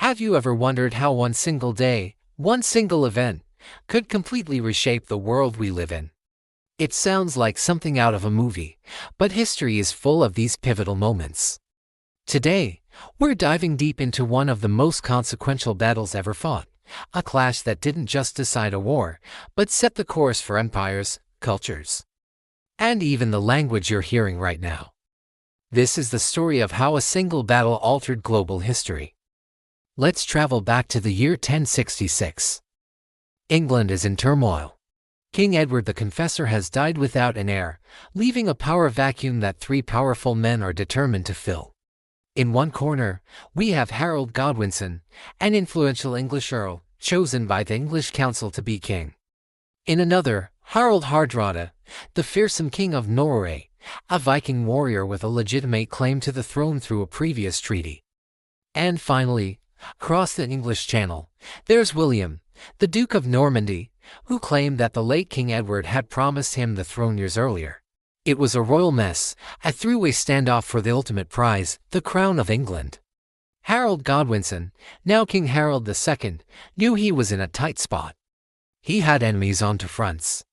Have you ever wondered how one single day, one single event, could completely reshape the world we live in? It sounds like something out of a movie, but history is full of these pivotal moments. Today, we're diving deep into one of the most consequential battles ever fought, a clash that didn't just decide a war, but set the course for empires, cultures, and even the language you're hearing right now. This is the story of how a single battle altered global history. Let's travel back to the year 1066. England is in turmoil. King Edward the Confessor has died without an heir, leaving a power vacuum that three powerful men are determined to fill. In one corner, we have Harold Godwinson, an influential English earl, chosen by the English council to be king. In another, Harald Hardrada, the fearsome king of Norway, a Viking warrior with a legitimate claim to the throne through a previous treaty. And finally, across the English Channel, there's William, the Duke of Normandy, who claimed that the late King Edward had promised him the throne years earlier. It was a royal mess, a three-way standoff for the ultimate prize, the crown of England. Harold Godwinson, now King Harold II, knew he was in a tight spot. He had enemies on two fronts.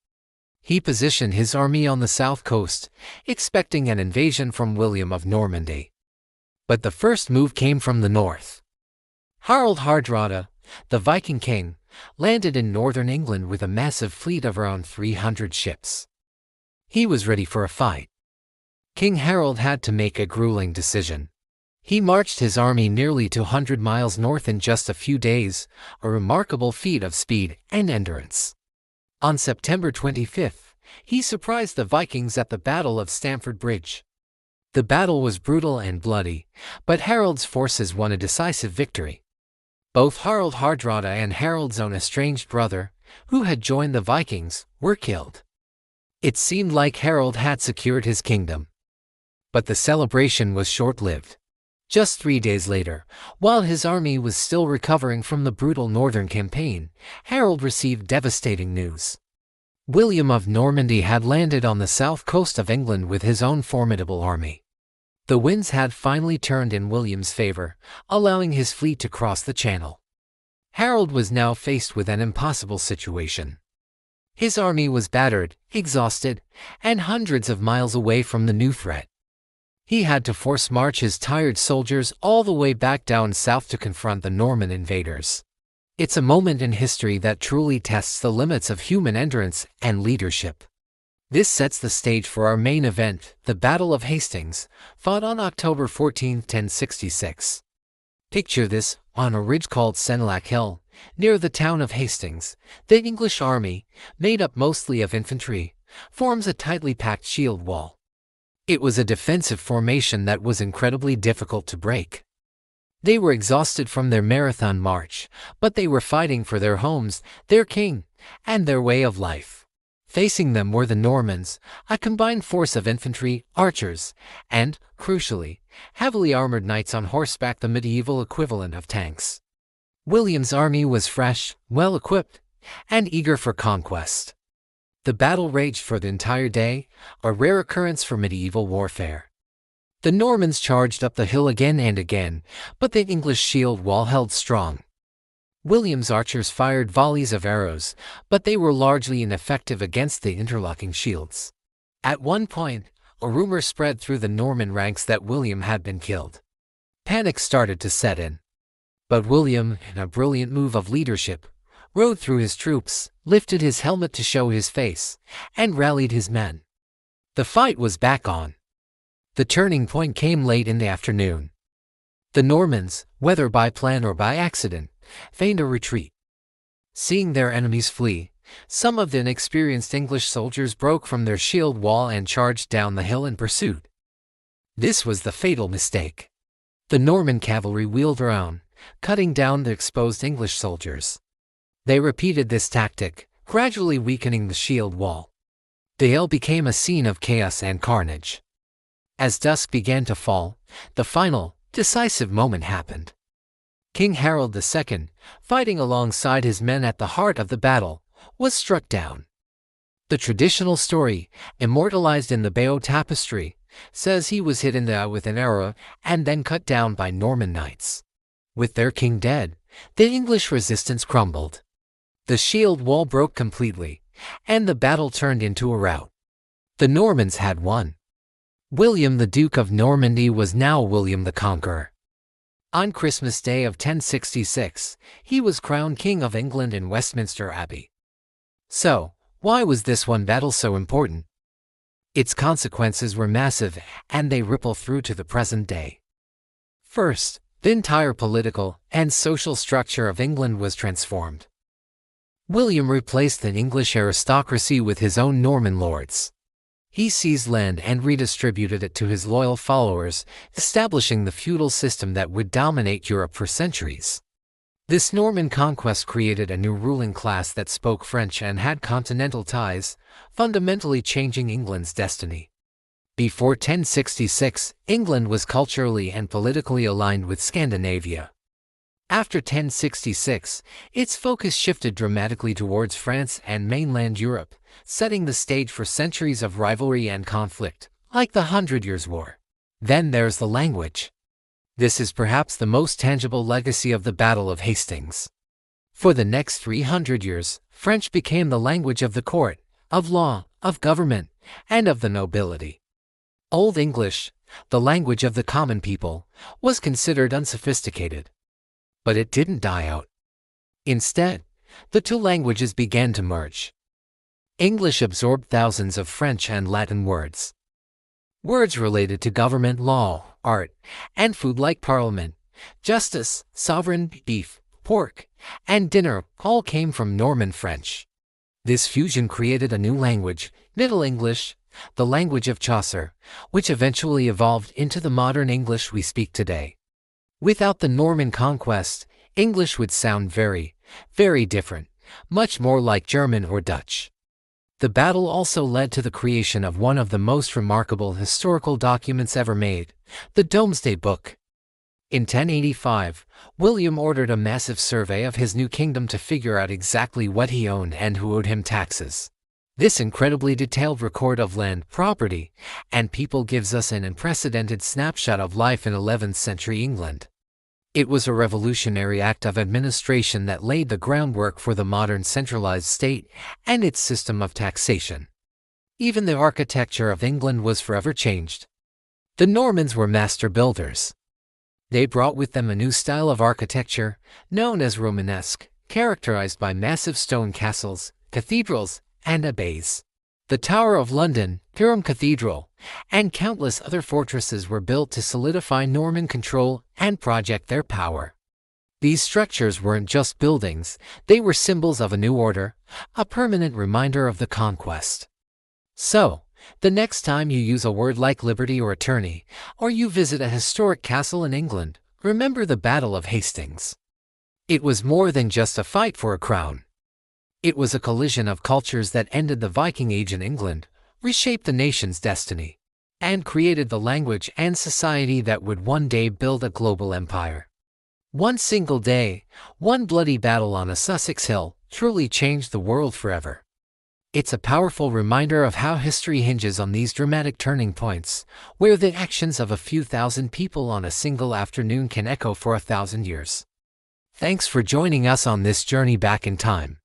He positioned his army on the south coast, expecting an invasion from William of Normandy. But the first move came from the north. Harald Hardrada, the Viking king, landed in northern England with a massive fleet of around 300 ships. He was ready for a fight. King Harold had to make a grueling decision. He marched his army nearly 200 miles north in just a few days, a remarkable feat of speed and endurance. On September 25th, he surprised the Vikings at the Battle of Stamford Bridge. The battle was brutal and bloody, but Harold's forces won a decisive victory. Both Harald Hardrada and Harold's own estranged brother, who had joined the Vikings, were killed. It seemed like Harold had secured his kingdom. But the celebration was short-lived. Just 3 days later, while his army was still recovering from the brutal northern campaign, Harold received devastating news. William of Normandy had landed on the south coast of England with his own formidable army. The winds had finally turned in William's favor, allowing his fleet to cross the Channel. Harold was now faced with an impossible situation. His army was battered, exhausted, and hundreds of miles away from the new threat. He had to force march his tired soldiers all the way back down south to confront the Norman invaders. It's a moment in history that truly tests the limits of human endurance and leadership. This sets the stage for our main event, the Battle of Hastings, fought on October 14, 1066. Picture this: on a ridge called Senlac Hill, near the town of Hastings, the English army, made up mostly of infantry, forms a tightly packed shield wall. It was a defensive formation that was incredibly difficult to break. They were exhausted from their marathon march, but they were fighting for their homes, their king, and their way of life. Facing them were the Normans, a combined force of infantry, archers, and, crucially, heavily armored knights on horseback, the medieval equivalent of tanks. William's army was fresh, well-equipped, and eager for conquest. The battle raged for the entire day, a rare occurrence for medieval warfare. The Normans charged up the hill again and again, but the English shield wall held strong. William's archers fired volleys of arrows, but they were largely ineffective against the interlocking shields. At one point, a rumor spread through the Norman ranks that William had been killed. Panic started to set in. But William, in a brilliant move of leadership, rode through his troops, lifted his helmet to show his face, and rallied his men. The fight was back on. The turning point came late in the afternoon. The Normans, whether by plan or by accident, feigned a retreat. Seeing their enemies flee, some of the inexperienced English soldiers broke from their shield wall and charged down the hill in pursuit. This was the fatal mistake. The Norman cavalry wheeled around, cutting down the exposed English soldiers. They repeated this tactic, gradually weakening the shield wall. The hill became a scene of chaos and carnage. As dusk began to fall, the final, decisive moment happened. King Harold II, fighting alongside his men at the heart of the battle, was struck down. The traditional story, immortalized in the Bayeux Tapestry, says he was hit in the eye with an arrow and then cut down by Norman knights. With their king dead, the English resistance crumbled. The shield wall broke completely, and the battle turned into a rout. The Normans had won. William the Duke of Normandy was now William the Conqueror. On Christmas Day of 1066, he was crowned King of England in Westminster Abbey. So, why was this one battle so important? Its consequences were massive, and they ripple through to the present day. First, the entire political and social structure of England was transformed. William replaced the English aristocracy with his own Norman lords. He seized land and redistributed it to his loyal followers, establishing the feudal system that would dominate Europe for centuries. This Norman conquest created a new ruling class that spoke French and had continental ties, fundamentally changing England's destiny. Before 1066, England was culturally and politically aligned with Scandinavia. After 1066, its focus shifted dramatically towards France and mainland Europe, setting the stage for centuries of rivalry and conflict, like the Hundred Years' War. Then there's the language. This is perhaps the most tangible legacy of the Battle of Hastings. For the next 300 years, French became the language of the court, of law, of government, and of the nobility. Old English, the language of the common people, was considered unsophisticated. But it didn't die out. Instead, the two languages began to merge. English absorbed thousands of French and Latin words. Words related to government, law, art, and food like parliament, justice, sovereign, beef, pork, and dinner all came from Norman French. This fusion created a new language, Middle English, the language of Chaucer, which eventually evolved into the modern English we speak today. Without the Norman conquest, English would sound very, very different, much more like German or Dutch. The battle also led to the creation of one of the most remarkable historical documents ever made, the Domesday Book. In 1085, William ordered a massive survey of his new kingdom to figure out exactly what he owned and who owed him taxes. This incredibly detailed record of land, property, and people gives us an unprecedented snapshot of life in 11th century England. It was a revolutionary act of administration that laid the groundwork for the modern centralized state and its system of taxation. Even the architecture of England was forever changed. The Normans were master builders. They brought with them a new style of architecture, known as Romanesque, characterized by massive stone castles, cathedrals, and abbeys. The Tower of London, Durham Cathedral, and countless other fortresses were built to solidify Norman control and project their power. These structures weren't just buildings, they were symbols of a new order, a permanent reminder of the conquest. So, the next time you use a word like liberty or attorney, or you visit a historic castle in England, remember the Battle of Hastings. It was more than just a fight for a crown. It was a collision of cultures that ended the Viking Age in England, reshaped the nation's destiny, and created the language and society that would one day build a global empire. One single day, one bloody battle on a Sussex hill, truly changed the world forever. It's a powerful reminder of how history hinges on these dramatic turning points, where the actions of a few thousand people on a single afternoon can echo for 1,000 years. Thanks for joining us on this journey back in time.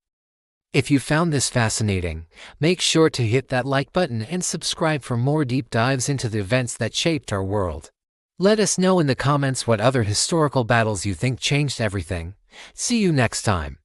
If you found this fascinating, make sure to hit that like button and subscribe for more deep dives into the events that shaped our world. Let us know in the comments what other historical battles you think changed everything. See you next time.